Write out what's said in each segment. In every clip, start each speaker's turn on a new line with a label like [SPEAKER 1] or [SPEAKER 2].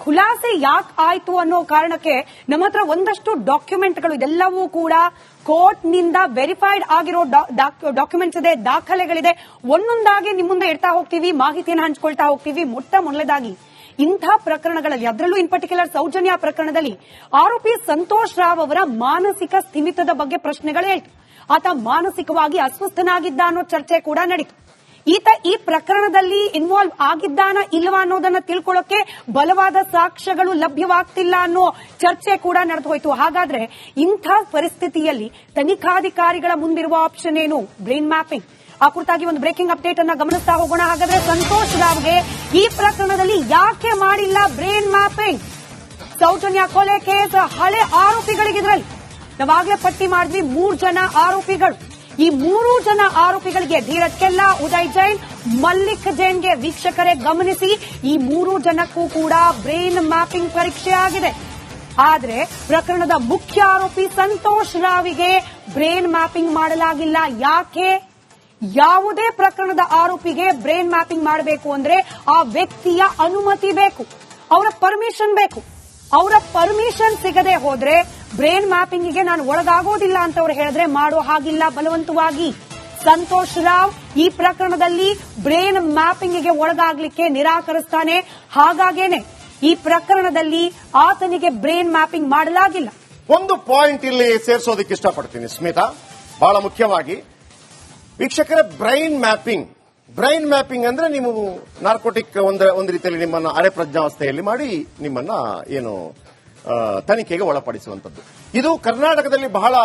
[SPEAKER 1] ಖುಲಾಸೆ ಯಾಕೆ ಆಯ್ತು ಅನ್ನೋ ಕಾರಣಕ್ಕೆ ನಮ್ಮ ಹತ್ರ ಒಂದಷ್ಟು ಡಾಕ್ಯುಮೆಂಟ್ಗಳು ಇದೆಲ್ಲವೂ ಕೂಡ ಕೋರ್ಟ್ ನಿಂದ ವೆರಿಫೈಡ್ ಆಗಿರೋ ಡಾಕ್ಯುಮೆಂಟ್ಸ್ ಇದೆ, ದಾಖಲೆಗಳಿದೆ. ಒಂದೊಂದಾಗಿ ನಿಮ್ಮ ಮುಂದೆ ಇಡ್ತಾ ಹೋಗ್ತೀವಿ, ಮಾಹಿತಿಯನ್ನು ಹಂಚ್ಕೊಳ್ತಾ ಹೋಗ್ತೀವಿ. ಮೊದಲದಾಗಿ ಇಂಥ ಪ್ರಕರಣಗಳಲ್ಲಿ, ಅದರಲ್ಲೂ ಇನ್ ಪರ್ಟಿಕ್ಯುಲರ್ ಸೌಜನ್ಯ ಪ್ರಕರಣದಲ್ಲಿ ಆರೋಪಿ ಸಂತೋಷ್ ರಾವ್ ಅವರ ಮಾನಸಿಕ ಸ್ಥಿಮಿತದ ಬಗ್ಗೆ ಪ್ರಶ್ನೆಗಳೇ ಇತ್ತು. ಆತ ಮಾನಸಿಕವಾಗಿ ಅಸ್ವಸ್ಥನಾಗಿದ್ದ ಅನ್ನೋ ಚರ್ಚೆ ಕೂಡ ನಡೀತು. ಈತ ಈ ಪ್ರಕರಣದಲ್ಲಿ ಇನ್ವಾಲ್ವ್ ಆಗಿದ್ದಾನ ಇಲ್ವಾ ಅನ್ನೋದನ್ನ ತಿಳ್ಕೊಳ್ಳೋಕೆ ಬಲವಾದ ಸಾಕ್ಷ್ಯಗಳು ಲಭ್ಯವಾಗ್ತಿಲ್ಲ ಅನ್ನೋ ಚರ್ಚೆ ಕೂಡ ನಡೆದು ಹೋಯಿತು. ಹಾಗಾದ್ರೆ ಇಂಥ ಪರಿಸ್ಥಿತಿಯಲ್ಲಿ ತನಿಖಾಧಿಕಾರಿಗಳ ಮುಂದಿರುವ ಆಪ್ಷನ್ ಏನು? Brain mapping. ಆ ಕುರಿತಾಗಿ ಒಂದು ಬ್ರೇಕಿಂಗ್ ಅಪ್ಡೇಟ್ ಅನ್ನ ಗಮನಿಸ್ತಾ ಹೋಗೋಣ. ಹಾಗಾದ್ರೆ ಸಂತೋಷ್ ರಾವ್ಗೆ ಈ ಪ್ರಕರಣದಲ್ಲಿ ಯಾಕೆ ಮಾಡಿಲ್ಲ ಬ್ರೈನ್ ಮ್ಯಾಪಿಂಗ್? ಸೌಜನ್ಯ ಕೊಲೆ ಕೇಸ್ ಹಳೆ ಆರೋಪಿಗಳಿಗಿದ್ರಲ್ಲಿ ನಾವಾಗಲೇ ಪಟ್ಟಿ ಮಾಡಿದ್ವಿ 3 ಜನ ಆರೋಪಿಗಳು. ಈ 3 ಜನ ಆರೋಪಿಗಳಿಗೆ ಧೀರಜ್ ಕೆಲ್ಲಾ, ಉದಯ್ ಜೈನ್, ಮಲ್ಲಿಕ್ ಜೈನ್ಗೆ ವೀಕ್ಷಕರೇ ಗಮನಿಸಿ, ಈ 3 ಜನಕ್ಕೂ ಕೂಡ ಬ್ರೈನ್ ಮ್ಯಾಪಿಂಗ್ ಪರೀಕ್ಷೆ ಆಗಿದೆ. ಆದ್ರೆ ಪ್ರಕರಣದ ಮುಖ್ಯ ಆರೋಪಿ ಸಂತೋಷ್ ರಾವಿಗೆ ಬ್ರೈನ್ ಮ್ಯಾಪಿಂಗ್ ಮಾಡಲಾಗಿಲ್ಲ. ಯಾಕೆ? ಯಾವುದೇ ಪ್ರಕರಣದ ಆರೋಪಿಗೆ ಬ್ರೈನ್ ಮ್ಯಾಪಿಂಗ್ ಮಾಡಬೇಕು ಅಂದ್ರೆ ಆ ವ್ಯಕ್ತಿಯ ಅನುಮತಿ ಬೇಕು, ಅವರ ಪರ್ಮಿಷನ್ ಬೇಕು. ಅವರ ಪರ್ಮಿಷನ್ ಸಿಗದೆ ಹೋದ್ರೆ ಬ್ರೈನ್ ಮ್ಯಾಪಿಂಗ್ಗೆ ನಾನು ಒಳಗಾಗೋದಿಲ್ಲ ಅಂತ ಅವ್ರು ಹೇಳಿದ್ರೆ ಮಾಡೋ ಹಾಗಿಲ್ಲ ಬಲವಂತವಾಗಿ. ಸಂತೋಷ್ ರಾವ್ ಈ ಪ್ರಕರಣದಲ್ಲಿ ಬ್ರೈನ್ ಮ್ಯಾಪಿಂಗ್ಗೆ ಒಳಗಾಗ್ಲಿಕ್ಕೆ ನಿರಾಕರಿಸ್ತಾನೆ. ಹಾಗಾಗೇನೆ ಈ ಪ್ರಕರಣದಲ್ಲಿ ಆತನಿಗೆ ಬ್ರೈನ್ ಮ್ಯಾಪಿಂಗ್ ಮಾಡಲಾಗಿಲ್ಲ.
[SPEAKER 2] ಒಂದು ಪಾಯಿಂಟ್ ಇಲ್ಲಿ ಸೇರಿಸೋದಕ್ಕೆ ಇಷ್ಟಪಡ್ತೀನಿ ಸ್ಮಿತಾ, ಬಹಳ ಮುಖ್ಯವಾಗಿ ವೀಕ್ಷಕರೇ. ಬ್ರೈನ್ ಮ್ಯಾಪಿಂಗ್ ಅಂದ್ರೆ ನೀವು ನಾರ್ಕೋಟಿಕ್ ಒಂದು ರೀತಿಯಲ್ಲಿ ನಿಮ್ಮನ್ನ ಅರೆ ಪ್ರಜ್ಞಾವಸ್ಥೆಯಲ್ಲಿ ಮಾಡಿ ನಿಮ್ಮನ್ನ ಏನು ತನಿಖೆಗೆ ಒಳಪಡಿಸುವಂತದ್ದು. ಇದು ಕರ್ನಾಟಕದಲ್ಲಿ ಬಹಳ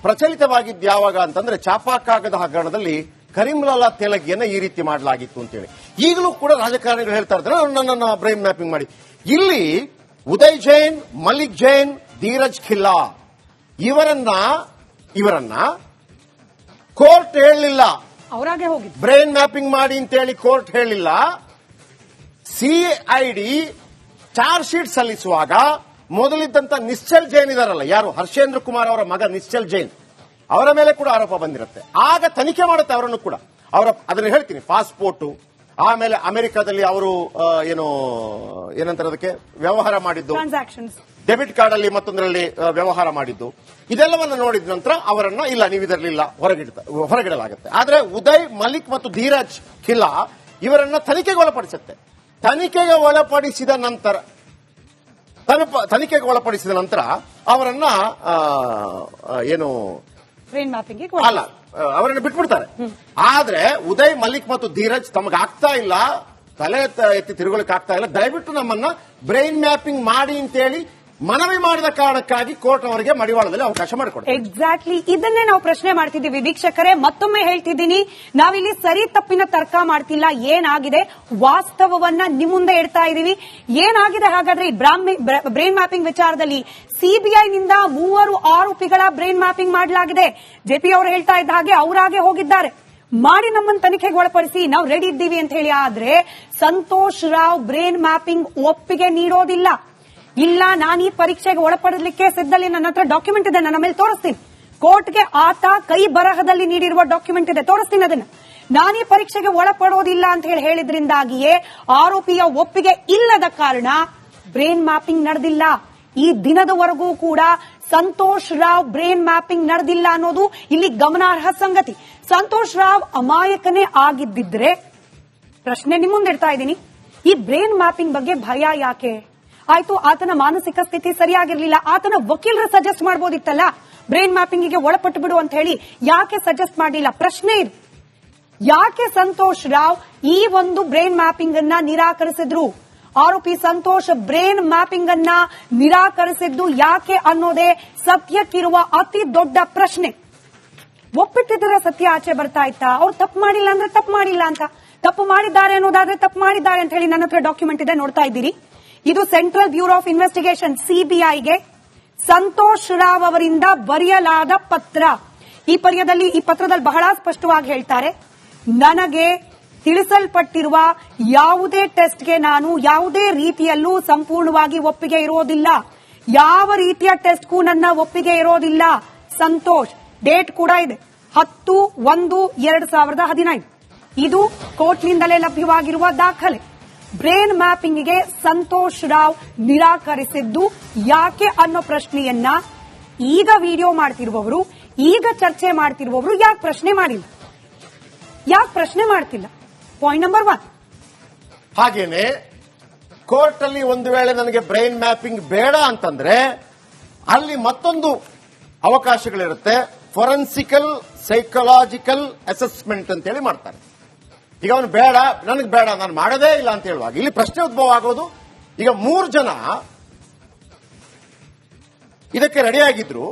[SPEAKER 2] ಪ್ರಚಲಿತವಾಗಿದ್ದು ಯಾವಾಗ ಅಂತಂದ್ರೆ ಚಾಪಾಕಾಗದ ಹಗರಣದಲ್ಲಿ ಕರೀಂಲಾಲಾ ತೆಲಗಿಯನ್ನ ಈ ರೀತಿ ಮಾಡಲಾಗಿತ್ತು ಅಂತೇಳಿ. ಈಗಲೂ ಕೂಡ ರಾಜಕಾರಣಿಗಳು ಹೇಳ್ತಾ ಇರ್ತಾರೆ ನನ್ನನ್ನ ಬ್ರೈನ್ ಮ್ಯಾಪಿಂಗ್ ಮಾಡಿ. ಇಲ್ಲಿ ಉದಯ್ ಜೈನ್, ಮಲ್ಲಿಕ್ ಜೈನ್, ಧೀರಜ್ ಖಿಲ್ಲಾ ಇವರನ್ನ ಕೋರ್ಟ್ ಹೇಳಲಿಲ್ಲ,
[SPEAKER 1] ಅವರಾಗೆ ಹೋಗಿ
[SPEAKER 2] ಬ್ರೈನ್ ಮ್ಯಾಪಿಂಗ್ ಮಾಡಿ ಅಂತೇಳಿ ಕೋರ್ಟ್ ಹೇಳಿಲ್ಲ. ಸಿಐಡಿ ಚಾರ್ಜ್ ಶೀಟ್ ಸಲ್ಲಿಸುವಾಗ ಮೊದಲಿದ್ದಂತ ನಿಶ್ಚಲ್ ಜೈನ್ ಇದಾರಲ್ಲ, ಯಾರು ಹರ್ಷೇಂದ್ರ ಕುಮಾರ್ ಅವರ ಮಗ ನಿಶ್ಚಲ್ ಜೈನ್, ಅವರ ಮೇಲೆ ಕೂಡ ಆರೋಪ ಬಂದಿರುತ್ತೆ. ಆಗ ತನಿಖೆ ಮಾಡುತ್ತೆ ಅವರನ್ನು ಕೂಡ. ಅದನ್ನ ಹೇಳ್ತೀನಿ, ಪಾಸ್ಪೋರ್ಟ್, ಆಮೇಲೆ ಅಮೆರಿಕಾದಲ್ಲಿ ಅವರು ಏನಂತಾರೆ ಅದಕ್ಕೆ ವ್ಯವಹಾರ ಮಾಡಿದ್ದು, ಡೆಬಿಟ್ ಕಾರ್ಡ್ ಅಲ್ಲಿ ಮತ್ತೊಂದರಲ್ಲಿ ವ್ಯವಹಾರ ಮಾಡಿದ್ದು, ಇದೆಲ್ಲವನ್ನ ನೋಡಿದ ನಂತರ ಅವರನ್ನ ಇಲ್ಲ ನೀವು ಇದರಲಿಲ್ಲ ಹೊರಗಿಡಲಾಗುತ್ತೆ. ಆದ್ರೆ ಉದಯ್, ಮಲ್ಲಿಕ್ ಮತ್ತು ಧೀರಜ್ ಖಿಲ್ಲಾ ಇವರನ್ನ ತನಿಖೆಗೆ ಒಳಪಡಿಸುತ್ತೆ. ತನಿಖೆಗೆ ಒಳಪಡಿಸಿದ ನಂತರ ಅವರನ್ನ ಅಲ್ಲ ಅವರನ್ನು ಬಿಟ್ಬಿಡ್ತಾರೆ. ಆದ್ರೆ ಉದಯ್, ಮಲ್ಲಿಕ್ ಮತ್ತು ಧೀರಜ್ ತಮಗಾಗ್ತಾ ಇಲ್ಲ, ತಲೆ ಎತ್ತಿ ತಿರುಗಲಿಕ್ಕೆ ಆಗ್ತಾ ಇಲ್ಲ, ದಯವಿಟ್ಟು ನಮ್ಮನ್ನ ಬ್ರೈನ್ ಮ್ಯಾಪಿಂಗ್ ಮಾಡಿ ಅಂತೇಳಿ ಮನವಿ ಮಾಡಿದ ಕಾರಣಕ್ಕಾಗಿ ಕೋರ್ಟ್ ಅವರಿಗೆ ಮಡಿವಾಳದಲ್ಲಿ ಅವಕಾಶ ಮಾಡಿಕೊಡ್ತಾರೆ.
[SPEAKER 1] ಎಕ್ಸಾಕ್ಟ್ಲಿ ಇದನ್ನೇ ನಾವು ಪ್ರಶ್ನೆ ಮಾಡ್ತಿದ್ದೀವಿ ವೀಕ್ಷಕರೇ. ಮತ್ತೊಮ್ಮೆ ಹೇಳ್ತಿದ್ದೀನಿ, ನಾವಿಲ್ಲಿ ಸರಿ ತಪ್ಪಿನ ತರ್ಕ ಮಾಡ್ತಿಲ್ಲ. ಏನಾಗಿದೆ ವಾಸ್ತವವನ್ನ ನಿಮ್ಮ ಮುಂದೆ ಇಡ್ತಾ ಇದೀವಿ. ಏನಾಗಿದೆ ಹಾಗಾದ್ರೆ ಈ ಬ್ರೈನ್ ಮ್ಯಾಪಿಂಗ್ ವಿಚಾರದಲ್ಲಿ ಸಿಬಿಐನಿಂದ 3 ಆರೋಪಿಗಳ ಬ್ರೈನ್ ಮ್ಯಾಪಿಂಗ್ ಮಾಡಲಾಗಿದೆ. ಜೆಪಿ ಅವರು ಹೇಳ್ತಾ ಇದ್ದ ಹಾಗೆ ಅವರಾಗೆ ಹೋಗಿದ್ದಾರೆ, ಮಾಡಿ ನಮ್ಮನ್ನು ತನಿಖೆಗೆ ಒಳಪಡಿಸಿ, ನಾವು ರೆಡಿ ಇದ್ದೀವಿ ಅಂತ ಹೇಳಿ. ಆದ್ರೆ ಸಂತೋಷ್ ರಾವ್ ಬ್ರೈನ್ ಮ್ಯಾಪಿಂಗ್ ಒಪ್ಪಿಗೆ ನೀಡೋದಿಲ್ಲ. ಇಲ್ಲ, ನಾನು ಈ ಪರೀಕ್ಷೆಗೆ ಒಳಪಡಲಿಕ್ಕೆ ಸಿದ್ಧಲ್ಲಿ, ನನ್ನ ಹತ್ರ ಡಾಕ್ಯುಮೆಂಟ್ ಇದೆ, ನನ್ನ ಮೇಲೆ ತೋರಿಸ್ತೀನಿ. ಕೋರ್ಟ್ಗೆ ಆತ ಕೈ ಬರಹದಲ್ಲಿ ನೀಡಿರುವ ಡಾಕ್ಯುಮೆಂಟ್ ಇದೆ, ತೋರಿಸ್ತೀನಿ ಅದನ್ನ. ನಾನು ಈ ಪರೀಕ್ಷೆಗೆ ಒಳಪಡೋದಿಲ್ಲ ಅಂತ ಹೇಳಿದ್ರಿಂದಾಗಿಯೇ ಆರೋಪಿಯ ಒಪ್ಪಿಗೆ ಇಲ್ಲದ ಕಾರಣ ಬ್ರೈನ್ ಮ್ಯಾಪಿಂಗ್ ನಡೆದಿಲ್ಲ. ಈ ದಿನದವರೆಗೂ ಕೂಡ ಸಂತೋಷ್ ರಾವ್ ಬ್ರೈನ್ ಮ್ಯಾಪಿಂಗ್ ನಡೆದಿಲ್ಲ ಅನ್ನೋದು ಇಲ್ಲಿ ಗಮನಾರ್ಹ ಸಂಗತಿ. ಸಂತೋಷ್ ರಾವ್ ಅಮಾಯಕನೇ ಆಗಿದ್ದಿದ್ರೆ, ಪ್ರಶ್ನೆ ನಿಮ್ಮ ಮುಂದೆ ಇಡ್ತಾ ಇದ್ದೀನಿ, ಈ ಬ್ರೈನ್ ಮ್ಯಾಪಿಂಗ್ ಬಗ್ಗೆ ಭಯ ಯಾಕೆ ಆಯ್ತು? ಆತನ ಮಾನಸಿಕ ಸ್ಥಿತಿ ಸರಿಯಾಗಿರ್ಲಿಲ್ಲ, ಆತನ ವಕೀಲರು ಸಜೆಸ್ಟ್ ಮಾಡಬಹುದಿತ್ತಲ್ಲ ಬ್ರೈನ್ ಮ್ಯಾಪಿಂಗ್ಗೆ ಒಳಪಟ್ಟು ಬಿಡು ಅಂತ ಹೇಳಿ. ಯಾಕೆ ಸಜೆಸ್ಟ್ ಮಾಡಲಿಲ್ಲ? ಪ್ರಶ್ನೆ ಇದು. ಯಾಕೆ ಸಂತೋಷ್ ರಾವ್ ಈ ಒಂದು ಬ್ರೈನ್ ಮ್ಯಾಪಿಂಗ್ ಅನ್ನ ನಿರಾಕರಿಸಿದ್ರು? ಆರೋಪಿ ಸಂತೋಷ್ ಬ್ರೈನ್ ಮ್ಯಾಪಿಂಗ್ ಅನ್ನ ನಿರಾಕರಿಸಿದ್ದು ಯಾಕೆ ಅನ್ನೋದೇ ಸತ್ಯಕ್ಕಿರುವ ಅತಿ ದೊಡ್ಡ ಪ್ರಶ್ನೆ. ಒಪ್ಪಿಟ್ಟಿದ್ರೆ ಸತ್ಯ ಆಚೆ ಬರ್ತಾ ಇತ್ತಾ? ಅವ್ರು ತಪ್ಪು ಮಾಡಿಲ್ಲ ಅಂದ್ರೆ ತಪ್ಪು ಮಾಡಿಲ್ಲ ಅಂತ, ತಪ್ಪು ಮಾಡಿದ್ದಾರೆ ಅನ್ನೋದಾದ್ರೆ ತಪ್ಪು ಮಾಡಿದ್ದಾರೆ ಅಂತ ಹೇಳಿ ನನ್ನ ಹತ್ರ ಡಾಕ್ಯುಮೆಂಟ್ ಇದೆ, ನೋಡ್ತಾ ಇದ್ದೀರಿ. ಇದು ಸೆಂಟ್ರಲ್ ಬ್ಯೂರೋ ಆಫ್ ಇನ್ವೆಸ್ಟಿಗೇಷನ್ ಸಿಬಿಐಗೆ ಸಂತೋಷ್ ರಾವ್ ಅವರಿಂದ ಬರೆಯಲಾದ ಪತ್ರ. ಈ ಪತ್ರದಲ್ಲಿ ಬಹಳ ಸ್ಪಷ್ಟವಾಗಿ ಹೇಳ್ತಾರೆ, ನನಗೆ ತಿಳಿಸಲ್ಪಟ್ಟಿರುವ ಯಾವುದೇ ಟೆಸ್ಟ್ಗೆ ನಾನು ಯಾವುದೇ ರೀತಿಯಲ್ಲೂ ಸಂಪೂರ್ಣವಾಗಿ ಒಪ್ಪಿಗೆ ಇರೋದಿಲ್ಲ. ಯಾವ ರೀತಿಯ ಟೆಸ್ಟ್ಗೂ ನನ್ನ ಒಪ್ಪಿಗೆ ಇರೋದಿಲ್ಲ. ಸಂತೋಷ್, ಡೇಟ್ ಕೂಡ ಇದೆ 10/1/2015. ಇದು ಕೋರ್ಟ್ನಿಂದಲೇ ಲಭ್ಯವಾಗಿರುವ ದಾಖಲೆ. ಬ್ರೇನ್ ಮ್ಯಾಪಿಂಗ್ಗೆ ಸಂತೋಷ್ ರಾವ್ ನಿರಾಕರಿಸಿದ್ದು ಯಾಕೆ ಅನ್ನೋ ಪ್ರಶ್ನೆಯನ್ನ ಈಗ ವಿಡಿಯೋ ಮಾಡ್ತಿರುವವರು, ಈಗ ಚರ್ಚೆ ಮಾಡ್ತಿರುವವರು ಯಾಕೆ ಪ್ರಶ್ನೆ ಮಾಡಿಲ್ಲ, ಯಾಕೆ ಪ್ರಶ್ನೆ ಮಾಡ್ತಿಲ್ಲ? Point number 1.
[SPEAKER 2] ಹಾಗೇನೆ ಕೋರ್ಟ್ ಅಲ್ಲಿ ಒಂದು ವೇಳೆ ನನಗೆ ಬ್ರೈನ್ ಮ್ಯಾಪಿಂಗ್ ಬೇಡ ಅಂತಂದ್ರೆ ಅಲ್ಲಿ ಮತ್ತೊಂದು ಅವಕಾಶಗಳಿರುತ್ತೆ. ಫೊರೆನ್ಸಿಕಲ್ ಸೈಕಲಾಜಿಕಲ್ ಅಸೆಸ್ಮೆಂಟ್ ಅಂತೇಳಿ ಮಾಡ್ತಾರೆ. ಈಗ ಅವನು ಬೇಡ, ನನಗೆ ಬೇಡ, ನಾನು ಮಾಡೋದೇ ಇಲ್ಲ ಅಂತ ಹೇಳುವಾಗ ಇಲ್ಲಿ ಪ್ರಶ್ನೆ ಉದ್ಭವ ಆಗೋದು, ಈಗ 3 ಜನ ಇದಕ್ಕೆ ರೆಡಿಯಾಗಿದ್ರು,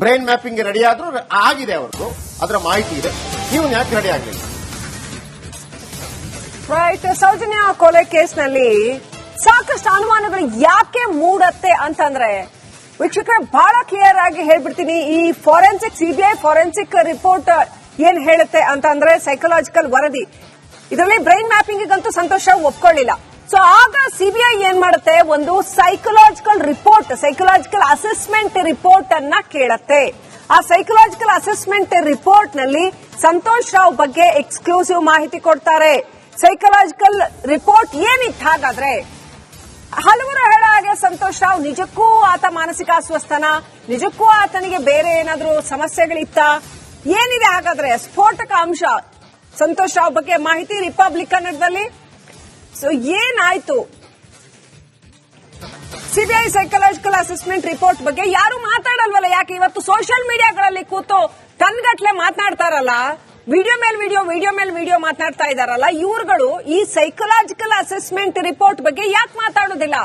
[SPEAKER 2] ಬ್ರೈನ್ ಮ್ಯಾಪಿಂಗ್ ರೆಡಿ ಆದ್ರೂ ಆಗಿದೆ, ಅವ್ರದ್ದು ಅದರ ಮಾಹಿತಿ ಇದೆ, ನೀವು ಯಾಕೆ ರೆಡಿ ಆಗಲಿಲ್ಲ?
[SPEAKER 3] ರೈಟ್. ಸೌಜನ್ಯ ಕೊಲೆ ಕೇಸ್ನಲ್ಲಿ ಸಾಕಷ್ಟು ಅನುಮಾನಗಳು ಯಾಕೆ ಮೂಡತ್ತೆ ಅಂತಂದ್ರೆ, ವೀಕ್ಷಕರೇ ಬಹಳ ಕ್ಲಿಯರ್ ಆಗಿ ಹೇಳ್ಬಿಡ್ತೀನಿ. ಈ ಫಾರೆನ್ಸಿಕ್ ಸಿಬಿಐ ಫಾರೆನ್ಸಿಕ್ ರಿಪೋರ್ಟ್ ಏನ್ ಹೇಳುತ್ತೆ ಅಂತಂದ್ರೆ, ಸೈಕಲಾಜಿಕಲ್ ವರದಿ, ಇದರಲ್ಲಿ ಬ್ರೈನ್ ಮ್ಯಾಪಿಂಗ್ ಅಂತೂ ಸಂತೋಷ ಒಪ್ಕೊಳ್ಳಿಲ್ಲ. ಸೊ ಆಗ ಸಿಬಿಐ ಏನ್ ಮಾಡುತ್ತೆ, ಒಂದು psychological report, psychological assessment report ಅನ್ನ ಕೇಳತ್ತೆ. ಆ ಸೈಕಲಾಜಿಕಲ್ ಅಸೆಸ್ಮೆಂಟ್ ರಿಪೋರ್ಟ್ ನಲ್ಲಿ ಸಂತೋಷ್ ರಾವ್ ಬಗ್ಗೆ ಎಕ್ಸ್ಕ್ಲೂಸಿವ್ ಮಾಹಿತಿ ಕೊಡ್ತಾರೆ. ಸೈಕಲಾಜಿಕಲ್ ರಿಪೋರ್ಟ್ ಏನಿತ್ತು ಹಾಗಾದ್ರೆ? ಹಲವರು ಹೇಳೋ ಹಾಗೆ ಸಂತೋಷ್ ರಾವ್ ನಿಜಕ್ಕೂ ಆತ ಮಾನಸಿಕ ಅಸ್ವಸ್ಥನ, ನಿಜಕ್ಕೂ ಆತನಿಗೆ ಬೇರೆ ಏನಾದ್ರೂ ಸಮಸ್ಯೆಗಳಿತ್ತ, ಏನಿದೆ ಹಾಗಾದ್ರೆ ಸ್ಫೋಟಕ ಅಂಶ ಸಂತೋಷ್ ರಾವ್ ಬಗ್ಗೆ ಮಾಹಿತಿ ರಿಪಬ್ಲಿಕ್ ಕನ್ನಡದಲ್ಲಿ? ಸೊ ಏನಾಯ್ತು? ಸಿಬಿಐ ಸೈಕಲಾಜಿಕಲ್ ಅಸೆಸ್ಮೆಂಟ್ ರಿಪೋರ್ಟ್ ಬಗ್ಗೆ ಯಾರು ಮಾತಾಡಲ್ವಲ್ಲ? ಯಾಕೆ ಇವತ್ತು ಸೋಷಿಯಲ್ ಮೀಡಿಯಾಗಳಲ್ಲಿ ಕೂತು ಟನ್ಗಟ್ಲೆ ಮಾತನಾಡ್ತಾರಲ್ಲ, ವಿಡಿಯೋ ಮೇಲೆ ವಿಡಿಯೋ ಮಾತನಾಡ್ತಾ ಇದಾರಲ್ಲ ಇವ್ರುಗಳು, ಈ ಸೈಕಲಾಜಿಕಲ್ ಅಸೆಸ್ಮೆಂಟ್ ರಿಪೋರ್ಟ್ ಬಗ್ಗೆ ಯಾಕೆ ಮಾತಾಡೋದಿಲ್ಲ?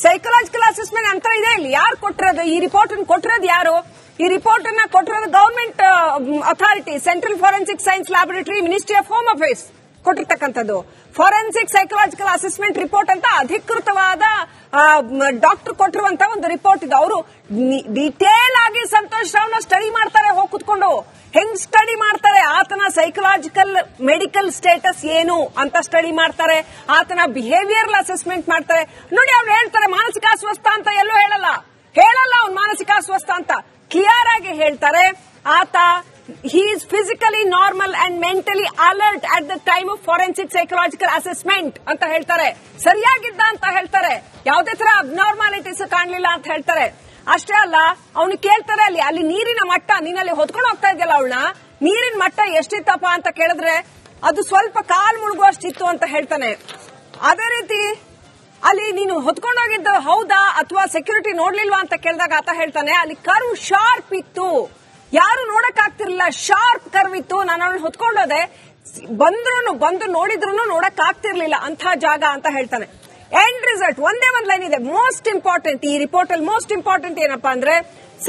[SPEAKER 3] ಸೈಕಲಾಜಿಕಲ್ ಅಸೆಸ್ಮೆಂಟ್ ಅಂತ ಇದೆ, ಇಲ್ಲಿ ಯಾರು ಕೊಟ್ಟಿರೋದು? ಈ ರಿಪೋರ್ಟ್ ಕೊಟ್ಟಿರೋದು ಯಾರು? ಈ ರಿಪೋರ್ಟ್ ಅನ್ನ ಕೊಟ್ಟಿರೋದು government authority, central forensic science laboratory, ministry of home affairs ಕೊಟ್ಟಿರ್ತಕ್ಕಂಥದ್ದು. ಫಾರೆನ್ಸಿಕ್ ಸೈಕಲಾಜಿಕಲ್ ಅಸೆಸ್ಮೆಂಟ್ ರಿಪೋರ್ಟ್ ಅಂತ ಅಧಿಕೃತವಾದ ಡಾಕ್ಟರ್ ಕೊಟ್ಟಿರುವಂತ ಒಂದು ರಿಪೋರ್ಟ್ ಇದೆ. ಅವರು ಡಿಟೇಲ್ ಆಗಿ ಸಂತೋಷ್ ರಾವ್ನ ಸ್ಟಡಿ ಮಾಡ್ತಾರೆ, ಹೋಗಿ ಕುತ್ಕೊಂಡು. ಹೆಂಗ್ ಸ್ಟಡಿ ಮಾಡ್ತಾರೆ? ಆತನ ಸೈಕಲಾಜಿಕಲ್ ಮೆಡಿಕಲ್ ಸ್ಟೇಟಸ್ ಏನು ಅಂತ ಸ್ಟಡಿ ಮಾಡ್ತಾರೆ, ಆತನ ಬಿಹೇವಿಯರ್ ಅಸೆಸ್ಮೆಂಟ್ ಮಾಡ್ತಾರೆ. ನೋಡಿ, ಅವ್ರು ಹೇಳ್ತಾರೆ ಮಾನಸಿಕ ಅಸ್ವಸ್ಥ ಅಂತ, ಎಲ್ಲೂ ಹೇಳಲ್ಲ ಅವ್ನು ಮಾನಸಿಕ ಅಸ್ವಸ್ಥ ಅಂತ. ಕ್ಲಿಯರ್ ಆಗಿ ಹೇಳ್ತಾರೆ, ಆತ he is physically normal and mentally alert at the time of forensic psychological assessment ಅಂತ ಹೇಳ್ತಾರೆ. ಸರಿಯಾಗಿದ್ದ ಅಂತ ಹೇಳ್ತಾರೆ, ಯಾವುದೇ ತರ ಅಬ್ನಾರ್ಮಾಲಿಟೀಸ್ ಕಾಣಲಿಲ್ಲ ಅಂತ ಹೇಳ್ತಾರೆ. ಅಷ್ಟೇ ಅಲ್ಲ, ಅವನು ಕೇಳ್ತಾರೆ ಅಲ್ಲಿ ನೀರಿನ ಮಟ್ಟ, ನೀನಲ್ಲಿ ಹೊತ್ಕೊಂಡು ಹೋಗ್ತಾ ಇದೆಯಲ್ಲ ಅವಳನ್ನ, ನೀರಿನ ಮಟ್ಟ ಎಷ್ಟಿತ್ತಪ್ಪ ಅಂತ ಕೇಳಿದ್ರೆ ಅದು ಸ್ವಲ್ಪ ಕಾಲ್ ಮುಳುಗುವಷ್ಟಿತ್ತು ಅಂತ ಹೇಳ್ತಾನೆ. ಅದೇ ರೀತಿ ಅಲ್ಲಿ ನೀನು ಹೊತ್ಕೊಂಡೋಗಿದ್ದು ಹೌದಾ ಅಥವಾ ಸೆಕ್ಯೂರಿಟಿ ನೋಡ್ಲಿಲ್ವಾ ಅಂತ ಕೇಳಿದಾಗ ಆತ ಹೇಳ್ತಾನೆ, ಅಲ್ಲಿ ಕರ್ವ್ ಶಾರ್ಪ್ ಇತ್ತು, ಯಾರು ನೋಡಕ್ ಆಗ್ತಿರ್ಲಿಲ್ಲ, ಶಾರ್ಪ್ ಕರ್ವ್ ಇತ್ತು, ನಾನು ಅವಳು ಹೊತ್ಕೊಂಡೋದೆ, ಬಂದು ನೋಡಿದ್ರು ನೋಡಕ್ ಆಗ್ತಿರ್ಲಿಲ್ಲ ಅಂತ ಜಾಗ ಅಂತ ಹೇಳ್ತಾನೆ. ಎಂಡ್ ರಿಸಲ್ಟ್ ಒಂದೇ ಒಂದು ಲೈನ್ ಇದೆ, ಮೋಸ್ಟ್ ಇಂಪಾರ್ಟೆಂಟ್ ಈ ರಿಪೋರ್ಟ್ ಅಲ್ಲಿ. ಮೋಸ್ಟ್ ಇಂಪಾರ್ಟೆಂಟ್ ಏನಪ್ಪಾ ಅಂದ್ರೆ,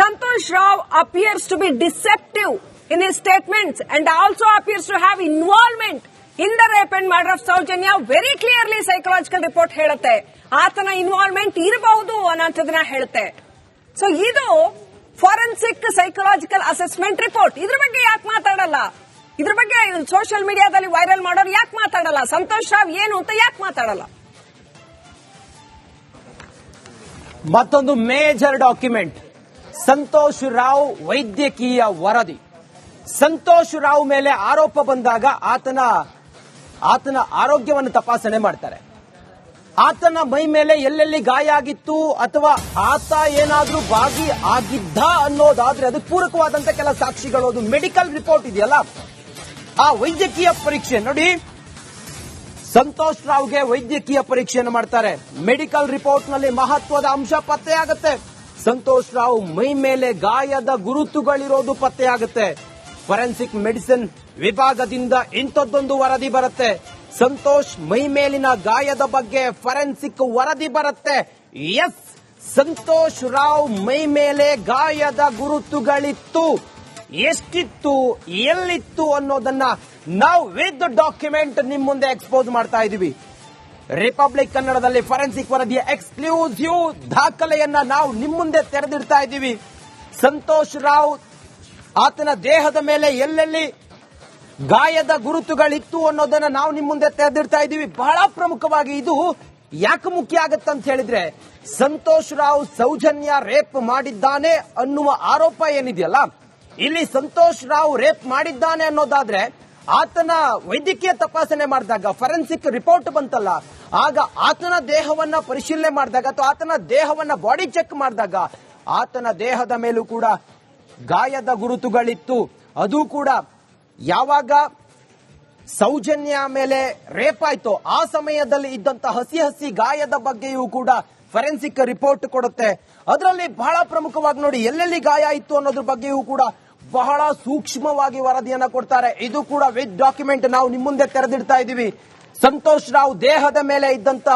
[SPEAKER 3] Santosh Rao appears to be deceptive in his statements and also appears to have involvement in the rape and murder of Soujanya. Very clearly psychological report ಹೇಳುತ್ತೆ ಆತನ involvement ಇರಬಹುದು ಅನ್ನೋಂಥದನ್ನ ಹೇಳುತ್ತೆ. ಸೊ ಇದು ಫಾರೆನ್ಸಿಕ್ ಸೈಕಲಾಜಿಕಲ್ ಅಸೆಸ್ಮೆಂಟ್ ರಿಪೋರ್ಟ್. ಇದ್ರ ಬಗ್ಗೆ ಯಾಕೆ ಮಾತಾಡಲ್ಲ? ಇದ್ರ ಬಗ್ಗೆ ಸೋಷಿಯಲ್ ಮೀಡಿಯಾದಲ್ಲಿ ವೈರಲ್ ಮಾಡೋರು ಯಾಕೆ ಮಾತಾಡಲ್ಲ? ಸಂತೋಷ್ ರಾವ್ ಏನು ಅಂತ ಯಾಕೆ ಮಾತಾಡಲ್ಲ?
[SPEAKER 4] ಮತ್ತೊಂದು ಮೇಜರ್ ಡಾಕ್ಯುಮೆಂಟ್, ಸಂತೋಷ್ ರಾವ್ ವೈದ್ಯಕೀಯ ವರದಿ. ಸಂತೋಷ್ ರಾವ್ ಮೇಲೆ ಆರೋಪ ಬಂದಾಗ ಆತನ ಆರೋಗ್ಯವನ್ನು ತಪಾಸಣೆ ಮಾಡ್ತಾರೆ. ಆತನ ಮೈ ಮೇಲೆ ಎಲ್ಲೆಲ್ಲಿ ಗಾಯ ಆಗಿತ್ತು ಅಥವಾ ಆತ ಏನಾದ್ರೂ ಭಾಗಿ ಆಗಿದ್ದ ಅನ್ನೋದಾದ್ರೆ ಅದಕ್ಕೆ ಪೂರಕವಾದಂತ ಕೆಲ ಸಾಕ್ಷಿಗಳು, ಅದು ಮೆಡಿಕಲ್ ರಿಪೋರ್ಟ್ ಇದೆಯಲ್ಲ, ಆ ವೈದ್ಯಕೀಯ ಪರೀಕ್ಷೆ ನೋಡಿ. ಸಂತೋಷ್ ರಾವ್ಗೆ ವೈದ್ಯಕೀಯ ಪರೀಕ್ಷೆಯನ್ನು ಮಾಡ್ತಾರೆ. ಮೆಡಿಕಲ್ ರಿಪೋರ್ಟ್ ನಲ್ಲಿ ಮಹತ್ವದ ಅಂಶ ಪತ್ತೆಯಾಗುತ್ತೆ. ಸಂತೋಷ್ ರಾವ್ ಮೈ ಮೇಲೆ ಗಾಯದ ಗುರುತುಗಳಿರೋದು ಪತ್ತೆಯಾಗುತ್ತೆ. ಫೊರೆನ್ಸಿಕ್ ಮೆಡಿಸಿನ್ ವಿಭಾಗದಿಂದ ಇಂಥದ್ದೊಂದು ವರದಿ ಬರುತ್ತೆ. ಸಂತೋಷ್ ಮೈ ಮೇಲಿನ ಗಾಯದ ಬಗ್ಗೆ ಫೊರೆನ್ಸಿಕ್ ವರದಿ ಬರುತ್ತೆ. ಎಸ್, ಸಂತೋಷ್ ರಾವ್ ಮೈ ಮೇಲೆ ಗಾಯದ ಗುರುತುಗಳಿತ್ತು. ಎಷ್ಟಿತ್ತು, ಎಲ್ಲಿತ್ತು ಅನ್ನೋದನ್ನ ನಾವು ವಿತ್ ಡಾಕ್ಯುಮೆಂಟ್ ನಿಮ್ ಮುಂದೆ ಎಕ್ಸ್ಪೋಸ್ ಮಾಡ್ತಾ ಇದೀವಿ. ರಿಪಬ್ಲಿಕ್ ಕನ್ನಡದಲ್ಲಿ ಫೊರೆನ್ಸಿಕ್ ವರದಿಯ ಎಕ್ಸ್ಕ್ಲೂಸಿವ್ ದಾಖಲೆಯನ್ನ ನಾವು ನಿಮ್ ಮುಂದೆ ತೆರೆದಿಡ್ತಾ ಇದ್ದೀವಿ. ಸಂತೋಷ್ ರಾವ್ ಆತನ ದೇಹದ ಮೇಲೆ ಎಲ್ಲೆಲ್ಲಿ ಗಾಯದ ಗುರುತುಗಳಿತ್ತು ಅನ್ನೋದನ್ನ ನಾವು ನಿಮ್ ಮುಂದೆ ತೆರೆದಿಡ್ತಾ ಇದ್ದೀವಿ. ಬಹಳ ಪ್ರಮುಖವಾಗಿ ಇದು ಯಾಕೆ ಮುಖ್ಯ ಆಗುತ್ತೆ ಅಂತ ಹೇಳಿದ್ರೆ, ಸಂತೋಷ್ ರಾವ್ ಸೌಜನ್ಯ ರೇಪ್ ಮಾಡಿದ್ದಾನೆ ಅನ್ನುವ ಆರೋಪ ಏನಿದೆಯಲ್ಲ, ಇಲ್ಲಿ ಸಂತೋಷ್ ರಾವ್ ರೇಪ್ ಮಾಡಿದ್ದಾನೆ ಅನ್ನೋದಾದ್ರೆ ಆತನ ವೈದ್ಯಕೀಯ ತಪಾಸಣೆ ಮಾಡಿದಾಗ ಫರೆನ್ಸಿಕ್ ರಿಪೋರ್ಟ್ ಬಂತಲ್ಲ, ಆಗ ಆತನ ದೇಹವನ್ನ ಪರಿಶೀಲನೆ ಮಾಡಿದಾಗ ಅಥವಾ ಆತನ ದೇಹವನ್ನ ಬಾಡಿ ಚೆಕ್ ಮಾಡಿದಾಗ ಆತನ ದೇಹದ ಮೇಲೂ ಕೂಡ ಗಾಯದ ಗುರುತುಗಳಿತ್ತು. ಅದು ಕೂಡ ಯಾವಾಗ ಸೌಜನ್ಯ ಮೇಲೆ ರೇಪ್ ಆಯ್ತು ಆ ಸಮಯದಲ್ಲಿ ಇದ್ದಂತ ಹಸಿ ಗಾಯದ ಬಗ್ಗೆಯೂ ಕೂಡ ಫರೆನ್ಸಿಕ್ ರಿಪೋರ್ಟ್ ಕೊಡುತ್ತೆ. ಅದರಲ್ಲಿ ಬಹಳ ಪ್ರಮುಖವಾಗಿ ನೋಡಿ ಎಲ್ಲೆಲ್ಲಿ ಗಾಯ ಇತ್ತು ಅನ್ನೋದ್ರ ಬಗ್ಗೆಯೂ ಕೂಡ ಬಹಳ ಸೂಕ್ಷ್ಮವಾಗಿ ವರದಿಯನ್ನ ಕೊಡ್ತಾರೆ. ಇದು ಕೂಡ ವಿತ್ ಡಾಕ್ಯುಮೆಂಟ್ ನಾವು ನಿಮ್ಮ ಮುಂದೆ ತೆರೆದಿಡ್ತಾ ಇದೀವಿ. ಸಂತೋಷ್ ರಾವ್ ದೇಹದ ಮೇಲೆ ಇದ್ದಂತ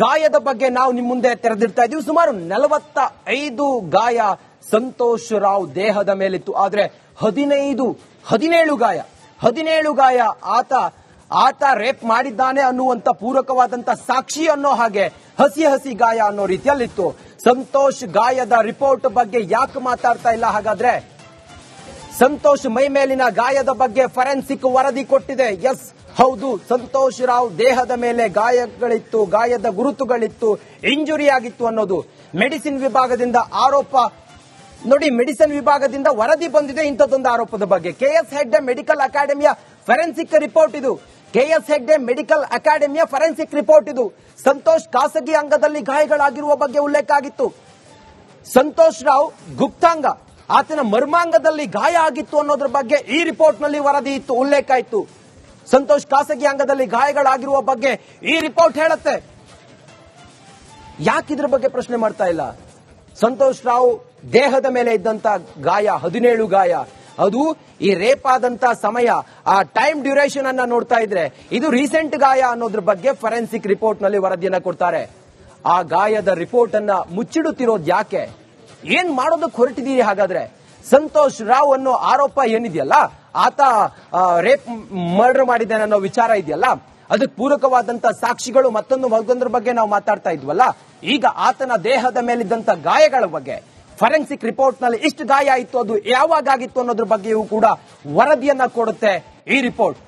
[SPEAKER 4] ಗಾಯದ ಬಗ್ಗೆ ನಾವು ನಿಮ್ಮ ಮುಂದೆ ತೆರೆದಿಡ್ತಾ ಇದೀವಿ. ಸುಮಾರು 45 ಗಾಯ ಸಂತೋಷ್ ರಾವ್ ದೇಹದ ಮೇಲಿತ್ತು. ಆದ್ರೆ 17 ಗಾಯ ಆತ ರೇಪ್ ಮಾಡಿದ್ದಾನೆ ಅನ್ನುವಂತ ಪೂರಕವಾದಂತ ಸಾಕ್ಷಿ ಅನ್ನೋ ಹಾಗೆ ಹಸಿ ಗಾಯ ಅನ್ನೋ ರೀತಿಯಲ್ಲಿತ್ತು. ಸಂತೋಷ್ ಗಾಯದ ರಿಪೋರ್ಟ್ ಬಗ್ಗೆ ಯಾಕೆ ಮಾತಾಡ್ತಾ ಇಲ್ಲ? ಹಾಗಾದ್ರೆ ಸಂತೋಷ್ ಮೈ ಮೇಲಿನ ಗಾಯದ ಬಗ್ಗೆ ಫರೆನ್ಸಿಕ್ ವರದಿ ಕೊಟ್ಟಿದೆ. ಎಸ್, ಹೌದು, ಸಂತೋಷ್ ರಾವ್ ದೇಹದ ಮೇಲೆ ಗಾಯಗಳಿತ್ತು, ಗಾಯದ ಗುರುತುಗಳಿತ್ತು, ಇಂಜುರಿ ಆಗಿತ್ತು ಅನ್ನೋದು ಮೆಡಿಸಿನ್ ವಿಭಾಗದಿಂದ ಆರೋಪ ನೋಡಿ. ಮೆಡಿಸಿನ್ ವಿಭಾಗದಿಂದ ವರದಿ ಬಂದಿದೆ ಇಂಥದ್ದೊಂದು ಆರೋಪದ ಬಗ್ಗೆ. ಕೆಎಸ್ ಹೆಗ್ಡೆ ಮೆಡಿಕಲ್ ಅಕಾಡೆಮಿಯ ಫರೆನ್ಸಿಕ್ ರಿಪೋರ್ಟ್ ಇದು. ಕೆಎಸ್ ಹೆಗ್ಡೆ ಮೆಡಿಕಲ್ ಅಕಾಡೆಮಿಯ ಫರೆನ್ಸಿಕ್ ರಿಪೋರ್ಟ್ ಇದು. ಸಂತೋಷ್ ಖಾಸಗಿ ಅಂಗದಲ್ಲಿ ಗಾಯಗಳಾಗಿರುವ ಬಗ್ಗೆ ಉಲ್ಲೇಖ ಆಗಿತ್ತು. ಸಂತೋಷ್ ರಾವ್ ಗುಪ್ತಾಂಗ, ಆತನ ಮರ್ಮಾಂಗದಲ್ಲಿ ಗಾಯ ಆಗಿತ್ತು ಅನ್ನೋದ್ರ ಬಗ್ಗೆ ಈ ರಿಪೋರ್ಟ್ ನಲ್ಲಿ ವರದಿ ಇತ್ತು, ಉಲ್ಲೇಖ ಇತ್ತು. ಸಂತೋಷ್ ಖಾಸಗಿ ಅಂಗದಲ್ಲಿ ಗಾಯಗಳಾಗಿರುವ ಬಗ್ಗೆ ಈ ರಿಪೋರ್ಟ್ ಹೇಳುತ್ತೆ. ಯಾಕೆ ಇದ್ರ ಬಗ್ಗೆ ಪ್ರಶ್ನೆ ಮಾಡ್ತಾ ಇಲ್ಲ? ಸಂತೋಷ್ ರಾವ್ ದೇಹದ ಮೇಲೆ ಇದ್ದಂತ ಗಾಯ 17 ಗಾಯ, ಅದು ಈ ರೇಪ್ ಆದಂತ ಸಮಯ, ಆ ಟೈಮ್ ಡ್ಯೂರೇಷನ್ ಅನ್ನ ನೋಡ್ತಾ ಇದ್ರೆ ಇದು ರೀಸೆಂಟ್ ಗಾಯ ಅನ್ನೋದ್ರ ಬಗ್ಗೆ ಫರೆನ್ಸಿಕ್ ರಿಪೋರ್ಟ್ ನಲ್ಲಿ ವರದಿಯನ್ನ ಕೊಡ್ತಾರೆ. ಆ ಗಾಯದ ರಿಪೋರ್ಟ್ ಅನ್ನ ಮುಚ್ಚಿಡುತ್ತಿರೋದು ಯಾಕೆ? ಏನ್ ಮಾಡೋದಕ್ಕೆ ಹೊರಟಿದೀರಿ? ಹಾಗಾದ್ರೆ ಸಂತೋಷ್ ರಾವ್ ಅನ್ನೋ ಆರೋಪ ಏನಿದೆಯಲ್ಲ, ಆತ ರೇಪ್ ಮರ್ಡರ್ ಮಾಡಿದ್ದಾನೆ ಅನ್ನೋ ವಿಚಾರ ಇದೆಯಲ್ಲ, ಅದಕ್ಕೆ ಪೂರಕವಾದಂತ ಸಾಕ್ಷಿಗಳು ಮತ್ತೊಂದ್ರ ಬಗ್ಗೆ ನಾವು ಮಾತಾಡ್ತಾ ಇದ್ವಲ್ಲ. ಈಗ ಆತನ ದೇಹದ ಮೇಲಿದ್ದಂತ ಗಾಯಗಳ ಬಗ್ಗೆ ಫರೆನ್ಸಿಕ್ ರಿಪೋರ್ಟ್ ನಲ್ಲಿ ಇಷ್ಟು ಗಾಯ ಇತ್ತು, ಅದು ಯಾವಾಗ ಆಗಿತ್ತು ಅನ್ನೋದ್ರ ಬಗ್ಗೆಯೂ ಕೂಡ ವರದಿಯನ್ನ ಕೊಡುತ್ತೆ ಈ ರಿಪೋರ್ಟ್.